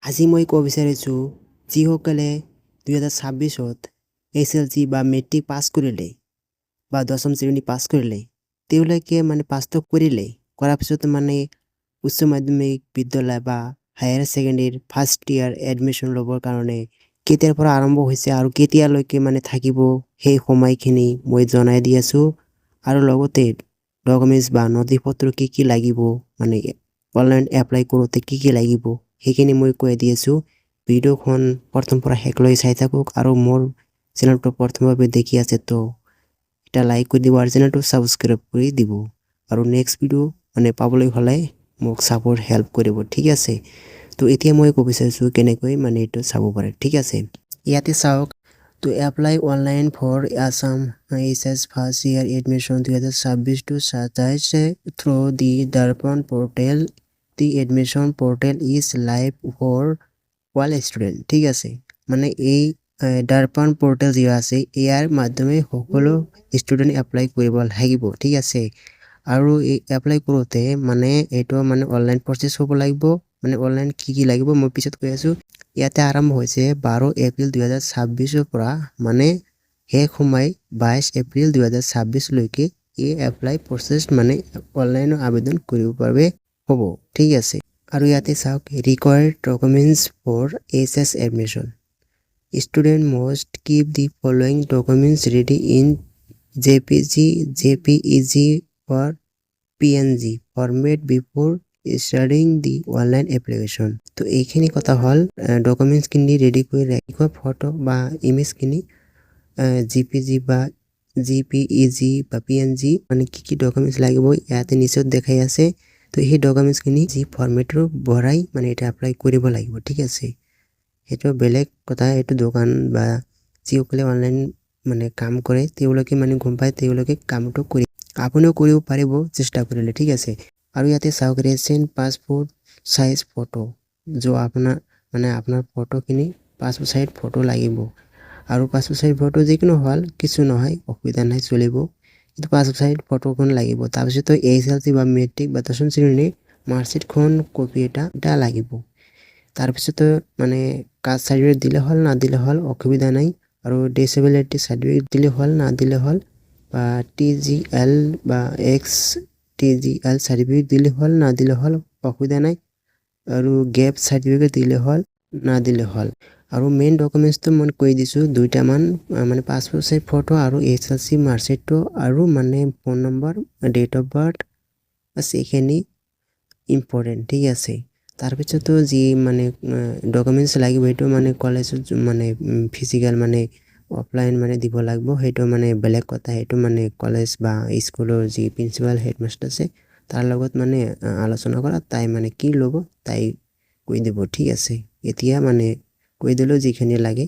আজি মই ক'ব বিচাৰিছোঁ যিসকলে 2026ত SLC বা মেট্ৰিক পাছ কৰিলে বা 10ম শ্ৰেণী পাছ কৰিলে তেওঁলোকে পাছটো কৰিলে কৰাৰ পিছত উচ্চ মাধ্যমিক বিদ্যালয় বা হায়াৰ ছেকেণ্ডাৰীৰ ফাৰ্ষ্ট ইয়াৰ এডমিশ্যন ল'বৰ কাৰণে কেতিয়াৰ পৰা আৰম্ভ হৈছে আৰু কেতিয়ালৈকে থাকিব সেই সময়খিনি মই জনাই দি আছোঁ আৰু লগতে ডকুমেণ্টছ বা নথিপত্ৰ কি লাগিব অনলাইন এপ্লাই কৰোঁতে কি লাগিব সেইখিনি মই কৈ দি আছোঁ। ভিডিঅ'খন প্ৰথম পৰা শেষলৈ চাই থাকক আৰু মোৰ চেনেলটো প্ৰথমভাৱে দেখি আছে তো এটা লাইক কৰি দিব আৰু চেনেলটো ছাবস্ক্ৰাইব কৰি দিব আৰু নেক্সট ভিডিঅ' পাবলৈ হ'লে মোক ছাপোৰ্ট হেল্প কৰিব ঠিক আছে। তো এতিয়া মই ক'ব বিচাৰিছোঁ কেনেকৈ এইটো চাব পাৰে ঠিক আছে। ইয়াতে চাওক to apply online for Assam SS first year admission 2026 to 27 through the Darpan portal. The admission portal is live for all student ঠিক আছে। এই Darpan portal যি আছে ইয়াৰ মাধ্যমে সকলো ষ্টুডেণ্ট এপ্লাই কৰিব লাগিব ঠিক আছে। আৰু এই এপ্লাই কৰোঁতে এইটো অনলাইন প্ৰচেছ হ'ব লাগিব অনলাইন কি লাগিব মই পিছত কৈ আছোঁ। ইয়াতে আৰম্ভ হৈছে 12 এপ্ৰিল 2026 পৰা শেষ সময় 22 এপ্ৰিল 2026 লৈকে এই এপ্লাই প্ৰচেছ অনলাইন আবেদন কৰিব পাৰিবে হ'ব ঠিক আছে। আৰু ইয়াতে চাওক required documents for SS admission student must keep the following documents ready in JPEG or PNG format before starting the online application। তো এইখিনি কথা হ'ল ডকুমেণ্টছখিনি ৰেডি কৰি ৰাখিব ফটো বা ইমেজখিনি JPG বা JPEG বা PNG কি ডকুমেণ্টছ লাগিব ইয়াতে নিচেই দেখাই আছে। তো সেই ডকুমেণ্টছখিনি যি ফৰমেটৰ ভৰাই এটা এপ্লাই কৰিব লাগিব ঠিক আছে। সেইটো বেলেগ কথা এইটো দোকান বা যিসকলে অনলাইন কাম কৰে তেওঁলোকে গম পায় তেওঁলোকে কামটো কৰি আপুনিও কৰিব পাৰিব চেষ্টা কৰিলে ঠিক আছে। আৰু ইয়াতে চাওক ৰিচেণ্ট পাছপোৰ্ট সাইজ ফটো जो আপোনাৰ ফটোখিনি পাছপোৰ্ট সাইজ ফটো লাগিব আৰু পাছপোৰ্ট সাইজ ফটো যিকোনো হ'ল কিছু নহয় অসুবিধা নাই চলিব কিন্তু পাছপোৰ্ট সাইজ ফটোখন লাগিব। তাৰপিছত SLC বা মেট্ৰিক বা 10ম শ্ৰেণীৰ মাৰ্কশ্বিটখন কপি এটা লাগিব। তাৰপিছত কাষ্ট চাৰ্টিফিকেট দিলে হ'ল না দিলে হ'ল অসুবিধা নাই আৰু ডিসেবিলিটি সার্টিফিকেট দিলে হ'ল না দিলে হ'ল বা TGL বা XTGL সার্টিফিকেট দিলে হ'ল না দিলে হ'ল অসুবিধা নাই আৰু গেপ সাৰ্টিফিকেট দিলে হ'ল না দিলে হ'ল। আৰু মেইন ডকুমেণ্টছটো মই কৈ দিছোঁ দুইটামান পাছপোৰ্ট সাইজ ফটো আৰু SLC মাৰ্কশ্বিটটো আৰু phone number date of birth বাছ এইখিনি ইম্পৰ্টেণ্ট ঠিক আছে। তাৰপিছতো যি ডকুমেণ্টছ লাগিব সেইটো কলেজত ফিজিকেল অফলাইন দিব লাগিব সেইটো বেলেগ কথা। সেইটো কলেজ বা স্কুলৰ যি প্ৰিন্সিপাল হেডমাষ্টাৰ আছে তাৰ লগত আলোচনা কৰা তাই কি ল'ব তাই কৈ দিব ঠিক আছে। এতিয়া কৈ দিলোঁ যিখিনি লাগে